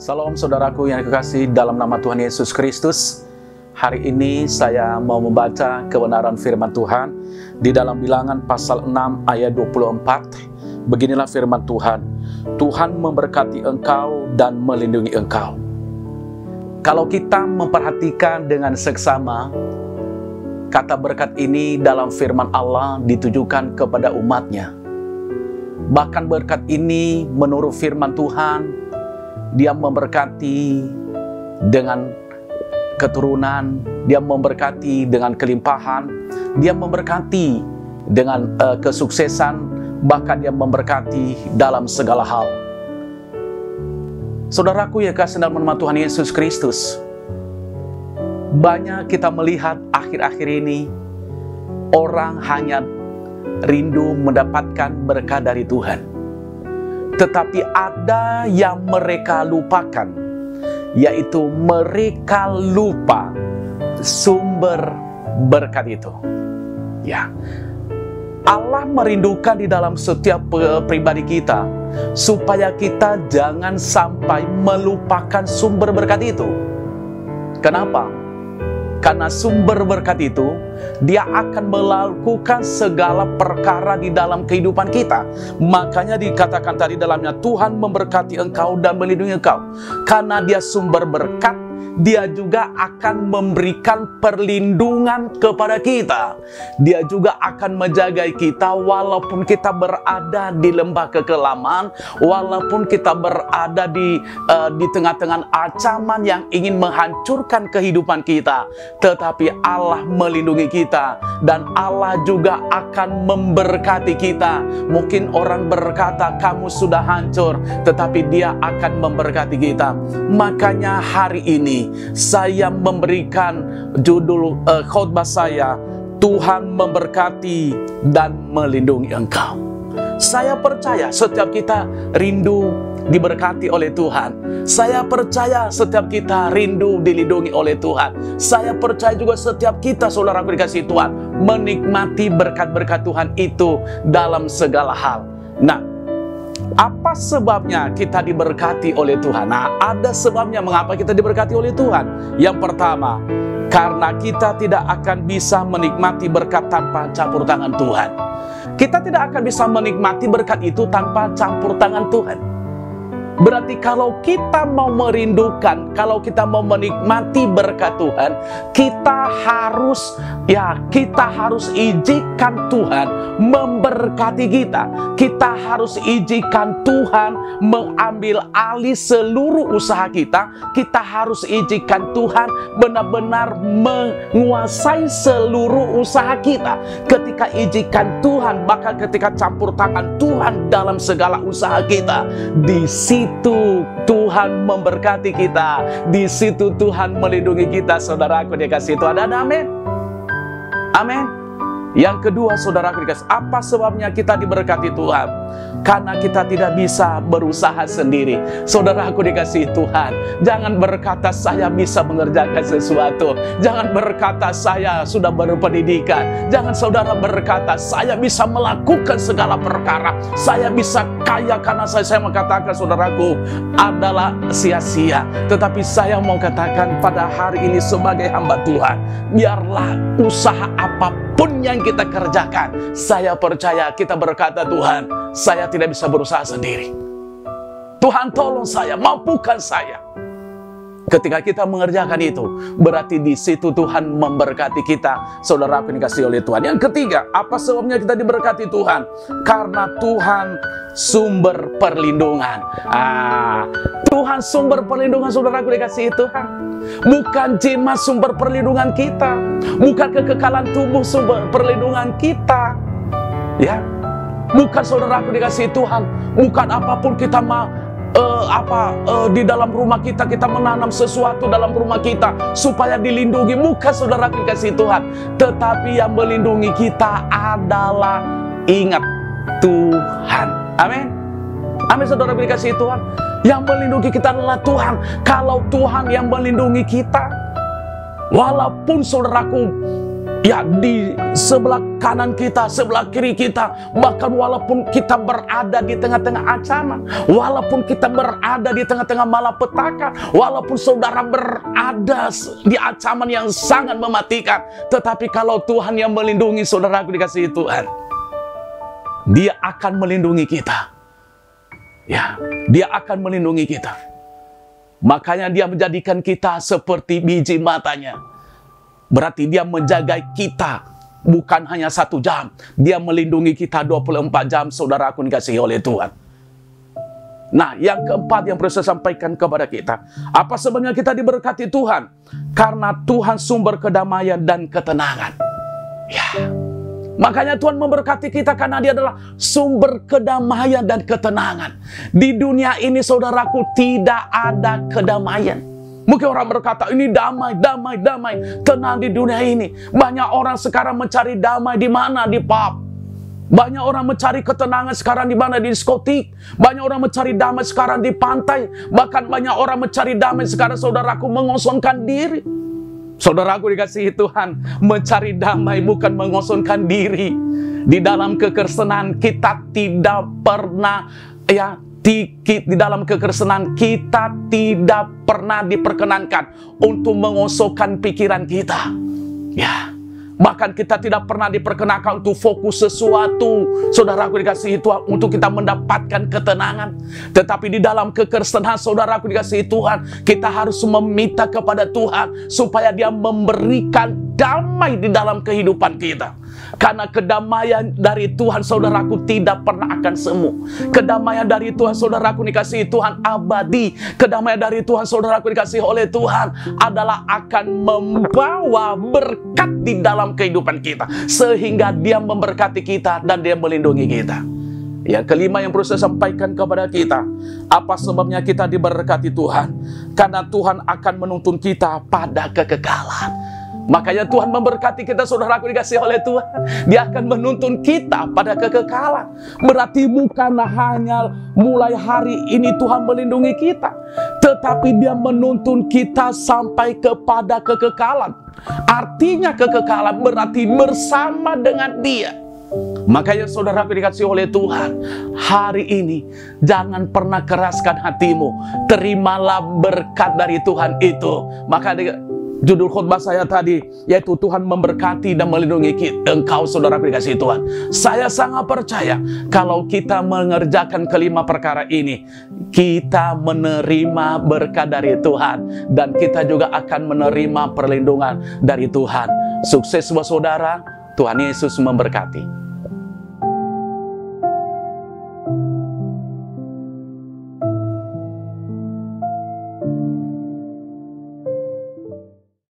Salam saudaraku yang kekasih dalam nama Tuhan Yesus Kristus. Hari ini saya mau membaca kebenaran firman Tuhan di dalam Bilangan pasal 6 ayat 24. Beginilah firman Tuhan. Tuhan memberkati engkau dan melindungi engkau. Kalau kita memperhatikan dengan seksama, kata berkat ini dalam firman Allah ditujukan kepada umatnya. Bahkan berkat ini menurut firman Tuhan, Dia memberkati dengan keturunan, Dia memberkati dengan kelimpahan, Dia memberkati dengan kesuksesan, bahkan Dia memberkati dalam segala hal. Saudaraku yang kasih dalam nama Tuhan Yesus Kristus, banyak kita melihat akhir-akhir ini orang hanya rindu mendapatkan berkat dari Tuhan. Tetapi ada yang mereka lupakan, yaitu mereka lupa sumber berkat itu. Ya, Allah merindukan di dalam setiap pribadi kita supaya kita jangan sampai melupakan sumber berkat itu. Kenapa? Karena sumber berkat itu, Dia akan melakukan segala perkara di dalam kehidupan kita. Makanya dikatakan tadi dalamnya, Tuhan memberkati engkau dan melindungi engkau. Karena Dia sumber berkat, Dia juga akan memberikan perlindungan kepada kita. Dia juga akan menjaga kita walaupun kita berada di lembah kekelaman, walaupun kita berada di tengah-tengah ancaman yang ingin menghancurkan kehidupan kita. Tetapi Allah melindungi kita dan Allah juga akan memberkati kita. Mungkin orang berkata kamu sudah hancur, tetapi Dia akan memberkati kita. Makanya hari ini saya memberikan judul khotbah saya, Tuhan memberkati dan melindungi engkau. Saya percaya setiap kita rindu diberkati oleh Tuhan. Saya percaya setiap kita rindu dilindungi oleh Tuhan. Saya percaya juga setiap kita, saudaraku dikasihi Tuhan, menikmati berkat-berkat Tuhan itu dalam segala hal. Nah, apa sebabnya kita diberkati oleh Tuhan? Nah, ada sebabnya mengapa kita diberkati oleh Tuhan. Yang pertama, karena kita tidak akan bisa menikmati berkat tanpa campur tangan Tuhan. Kita tidak akan bisa menikmati berkat itu tanpa campur tangan Tuhan. Berarti kalau kita mau merindukan, kalau kita mau menikmati berkat Tuhan, kita harus izinkan Tuhan memberkati kita. Kita harus izinkan Tuhan mengambil alih seluruh usaha kita. Kita harus izinkan Tuhan benar-benar menguasai seluruh usaha kita. Ketika izinkan Tuhan, maka ketika campur tangan Tuhan dalam segala usaha kita, di situ Tuhan memberkati kita. Di situ Tuhan melindungi kita. Saudaraku dikasih Tuhan, dan amin. Amin. Yang kedua, saudaraku dikasih, apa sebabnya kita diberkati Tuhan? Karena kita tidak bisa berusaha sendiri. Saudaraku dikasih Tuhan, jangan berkata saya bisa mengerjakan sesuatu. Jangan berkata saya sudah berpendidikan. Jangan saudara berkata saya bisa melakukan segala perkara. Saya bisa kaya karena saya mengatakan saudaraku adalah sia-sia. Tetapi saya mau katakan pada hari ini sebagai hamba Tuhan, biarlah usaha apapun yang kita kerjakan, saya percaya kita berkata, Tuhan, saya tidak bisa berusaha sendiri. Tuhan tolong saya, mampukan saya. Ketika kita mengerjakan itu, berarti di situ Tuhan memberkati kita. Saudaraku dikasihi oleh Tuhan. Yang ketiga, apa sebabnya kita diberkati Tuhan? Karena Tuhan sumber perlindungan. Tuhan sumber perlindungan, saudaraku dikasihi Tuhan. Bukan jimat sumber perlindungan kita, bukan kekekalan tubuh sumber perlindungan kita. Ya, bukan saudaraku dikasihi Tuhan, bukan apapun kita di dalam rumah kita menanam sesuatu dalam rumah kita supaya dilindungi, bukan saudaraku dikasihi Tuhan. Tetapi yang melindungi kita adalah ingat Tuhan. Amin. Amin, saudara dikasihi Tuhan. Yang melindungi kita adalah Tuhan. Kalau Tuhan yang melindungi kita, walaupun saudaraku ya di sebelah kanan kita, sebelah kiri kita. Bahkan walaupun kita berada di tengah-tengah ancaman, walaupun kita berada di tengah-tengah malapetaka, walaupun saudara berada di ancaman yang sangat mematikan, tetapi kalau Tuhan yang melindungi saudaraku dikasihi Tuhan, Dia akan melindungi kita. Ya, Dia akan melindungi kita. Makanya Dia menjadikan kita seperti biji matanya. Berarti Dia menjaga kita bukan hanya 1 jam. Dia melindungi kita 24 jam, saudaraku dikasihi oleh Tuhan. Nah, yang keempat yang perlu saya sampaikan kepada kita. Apa sebabnya kita diberkati Tuhan? Karena Tuhan sumber kedamaian dan ketenangan. Ya. Makanya Tuhan memberkati kita karena Dia adalah sumber kedamaian dan ketenangan. Di dunia ini saudaraku tidak ada kedamaian. Mungkin orang berkata ini damai, damai, damai, tenang di dunia ini. Banyak orang sekarang mencari damai di mana? Di pub. Banyak orang mencari ketenangan sekarang di mana? Di diskotik. Banyak orang mencari damai sekarang di pantai. Bahkan banyak orang mencari damai sekarang saudaraku mengosongkan diri. Saudaraku dikasihi Tuhan, mencari damai bukan mengosongkan diri. Di dalam kekristenan kita tidak pernah di dalam kekristenan kita tidak pernah diperkenankan untuk mengosongkan pikiran kita. Ya. Bahkan kita tidak pernah diperkenankan untuk fokus sesuatu, saudaraku dikasihi Tuhan, untuk kita mendapatkan ketenangan. Tetapi di dalam kekristenan, saudaraku dikasihi Tuhan, kita harus meminta kepada Tuhan supaya Dia memberikan damai di dalam kehidupan kita. Karena kedamaian dari Tuhan, saudaraku, tidak pernah akan semu. Kedamaian dari Tuhan, saudaraku dikasihi Tuhan, abadi. Kedamaian dari Tuhan, saudaraku dikasihi oleh Tuhan, adalah akan membawa berkat di dalam kehidupan kita. Sehingga Dia memberkati kita dan Dia melindungi kita. Yang kelima yang perlu saya sampaikan kepada kita, apa sebabnya kita diberkati Tuhan? Karena Tuhan akan menuntun kita pada kekekalan. Makanya Tuhan memberkati kita, saudaraku dikasihi oleh Tuhan. Dia akan menuntun kita pada kekekalan. Berarti bukan hanya mulai hari ini Tuhan melindungi kita, tetapi Dia menuntun kita sampai kepada kekekalan. Artinya kekekalan berarti bersama dengan Dia. Makanya saudaraku dikasihi oleh Tuhan, hari ini jangan pernah keraskan hatimu. Terimalah berkat dari Tuhan itu. Maka judul khotbah saya tadi yaitu Tuhan memberkati dan melindungi engkau, saudaraku dikasihi Tuhan. Saya sangat percaya kalau kita mengerjakan kelima perkara ini, kita menerima berkat dari Tuhan dan kita juga akan menerima perlindungan dari Tuhan. Sukses buat saudara. Tuhan Yesus memberkati.